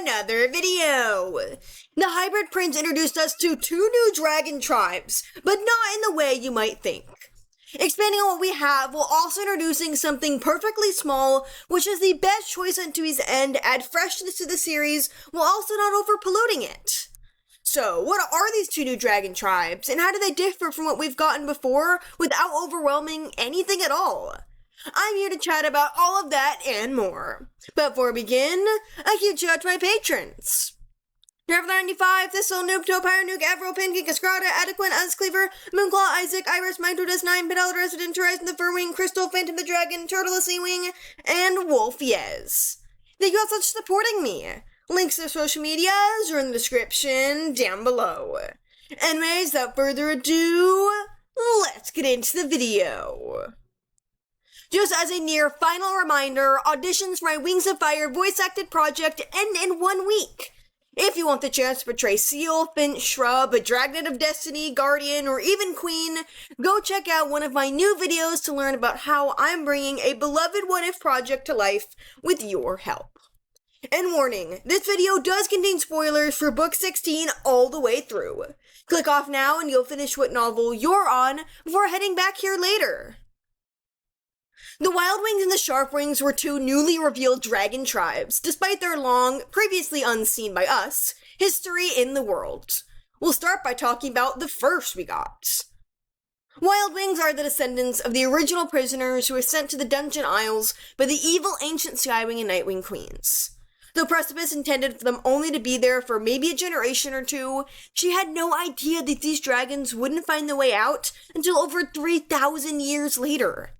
another video! The hybrid prince introduced us to 2 new dragon tribes, but not in the way you might think. Expanding on what we have while also introducing something perfectly small, which is the best choice on Tui's end, add freshness to the series while also not over-polluting it. So, what are these 2 new dragon tribes, and how do they differ from what we've gotten before without overwhelming anything at all? I'm here to chat about all of that and more. But before we begin, a huge shout out to my patrons. Traveler95, Thistle, Noob, Topire, Nuke, Avro, Pancake, Escrata, Adequate, Cleaver, Moonclaw, Isaac, Iris, Mindrodas9, Pantala Resident, Horizon the Furwing, Crystal, Phantom the Dragon, TurtleTheSeawing, and Wolfyez. Thank you all so much for supporting me. Links to their social medias are in the description down below. Anyways, without further ado, let's get into the video. Just as a near final reminder, auditions for my Wings of Fire voice-acted project end in 1 week. If you want the chance to portray Seal, Finch, Shrub, a Dragnet of Destiny, Guardian, or even Queen, go check out one of my new videos to learn about how I'm bringing a beloved What If project to life with your help. And warning, this video does contain spoilers for book 16 all the way through. Click off now and you'll finish what novel you're on before heading back here later. The WildWings and the SharpWings were 2 newly revealed dragon tribes, despite their long, previously unseen by us, history in the world. We'll start by talking about the first we got. WildWings are the descendants of the original prisoners who were sent to the Dungeon Isles by the evil ancient Skywing and Nightwing queens. Though Precipice intended for them only to be there for maybe a generation or 2, she had no idea that these dragons wouldn't find their way out until over 3,000 years later.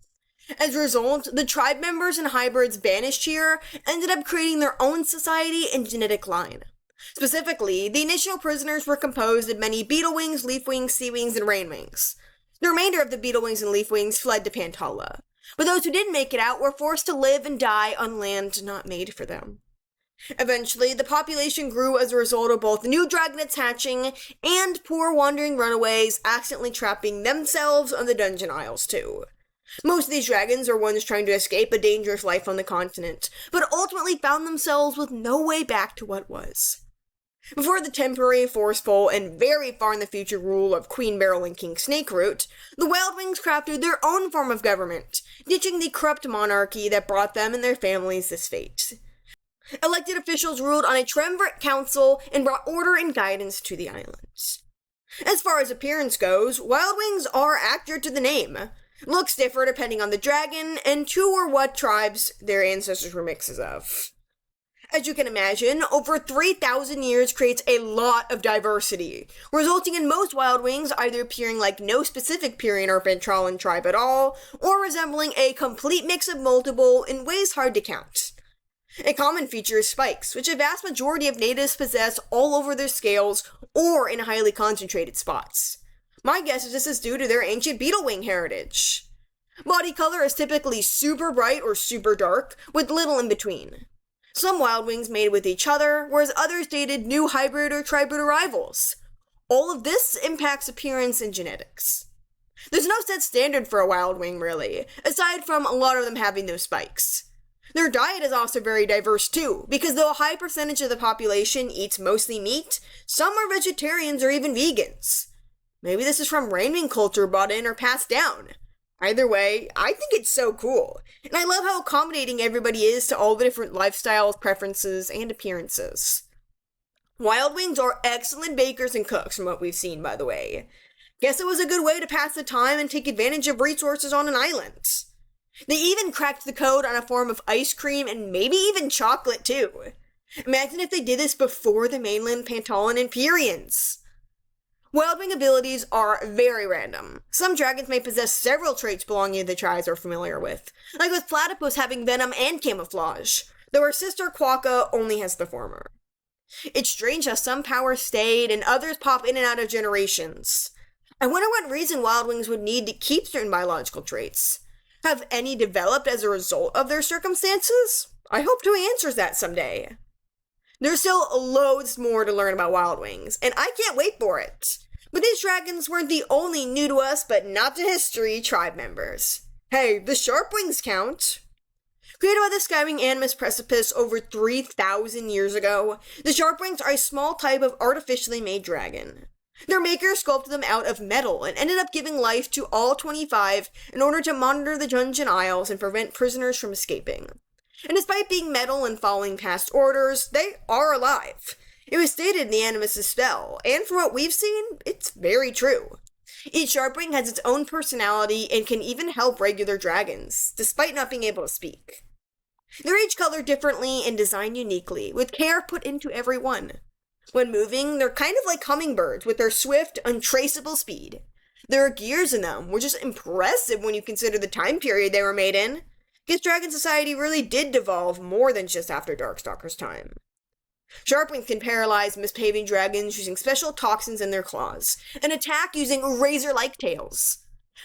As a result, the tribe members and hybrids banished here ended up creating their own society and genetic line. Specifically, the initial prisoners were composed of many Beetlewings, Leafwings, Seawings, and Rainwings. The remainder of the Beetlewings and Leafwings fled to Pantala, but those who didn't make it out were forced to live and die on land not made for them. Eventually, the population grew as a result of both new dragonets hatching and poor wandering runaways accidentally trapping themselves on the Dungeon Isles too. Most of these dragons are ones trying to escape a dangerous life on the continent, but ultimately found themselves with no way back to what was. Before the temporary, forceful, and very far in the future rule of Queen Beryl and King Snakeroot, the WildWings crafted their own form of government, ditching the corrupt monarchy that brought them and their families this fate. Elected officials ruled on a triumvirate council and brought order and guidance to the islands. As far as appearance goes, WildWings are accurate to the name. Looks differ depending on the dragon, and who or what tribes their ancestors were mixes of. As you can imagine, over 3,000 years creates a lot of diversity, resulting in most WildWings either appearing like no specific Pyrrhian or Ventralan tribe at all, or resembling a complete mix of multiple in ways hard to count. A common feature is spikes, which a vast majority of natives possess all over their scales or in highly concentrated spots. My guess is this is due to their ancient Beetlewing heritage. Body color is typically super bright or super dark, with little in between. Some WildWings made with each other, whereas others dated new hybrid or tribrid arrivals. All of this impacts appearance and genetics. There's no set standard for a WildWing, really, aside from a lot of them having those spikes. Their diet is also very diverse too, because though a high percentage of the population eats mostly meat, some are vegetarians or even vegans. Maybe this is from Rainwing culture brought in or passed down. Either way, I think it's so cool, and I love how accommodating everybody is to all the different lifestyles, preferences, and appearances. WildWings are excellent bakers and cooks from what we've seen, by the way. Guess it was a good way to pass the time and take advantage of resources on an island. They even cracked the code on a form of ice cream and maybe even chocolate too. Imagine if they did this before the mainland Pantalan and Pyrrhians. WildWing abilities are very random. Some dragons may possess several traits belonging to the tribes we're familiar with, like with Platypus having venom and camouflage, though her sister Quokka only has the former. It's strange how some powers stayed and others pop in and out of generations. I wonder what reason WildWings would need to keep certain biological traits. Have any developed as a result of their circumstances? I hope Tui answers that someday. There's still loads more to learn about WildWings, and I can't wait for it. But these dragons weren't the only new to us but not to history tribe members. Hey, the SharpWings count. Created by the Skywing Animus Precipice over 3,000 years ago, the SharpWings are a small type of artificially made dragon. Their maker sculpted them out of metal and ended up giving life to all 25 in order to monitor the dungeon aisles and prevent prisoners from escaping. And despite being metal and following past orders, they are alive. It was stated in the Animus' spell, and from what we've seen, it's very true. Each SharpWing has its own personality and can even help regular dragons, despite not being able to speak. They're each colored differently and designed uniquely, with care put into every one. When moving, they're kind of like hummingbirds with their swift, untraceable speed. There are gears in them, which is impressive when you consider the time period they were made in. Guess Dragon Society really did devolve more than just after Darkstalker's time. SharpWings can paralyze misbehaving dragons using special toxins in their claws, and attack using razor-like tails.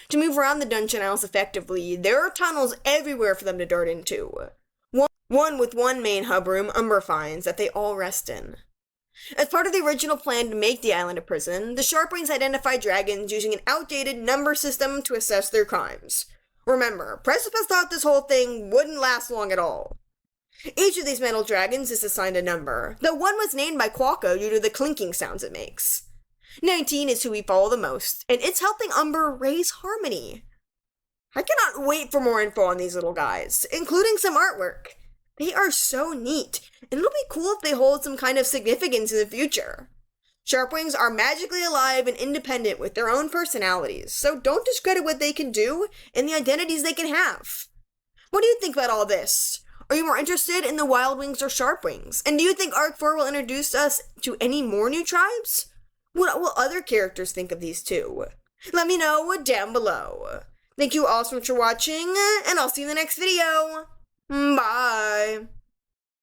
To move around the dungeon aisles effectively, there are tunnels everywhere for them to dart into. One with one main hub room, 𝙈𝙤𝙍𝙬 that they all rest in. As part of the original plan to make the island a prison, the SharpWings identified dragons using an outdated number system to assess their crimes. Remember, Precipice thought this whole thing wouldn't last long at all. Each of these metal dragons is assigned a number, though one was named by Quacko due to the clinking sounds it makes. 19 is who we follow the most, and it's helping 𝙈 raise harmony. I cannot wait for more info on these little guys, including some artwork. They are so neat, and it'll be cool if they hold some kind of significance in the future. SharpWings are magically alive and independent with their own personalities, so don't discredit what they can do and the identities they can have. What do you think about all this? Are you more interested in the WildWings or SharpWings? And do you think Arc 4 will introduce us to any more new tribes? What will other characters think of these two? Let me know down below. Thank you all so much for watching, and I'll see you in the next video.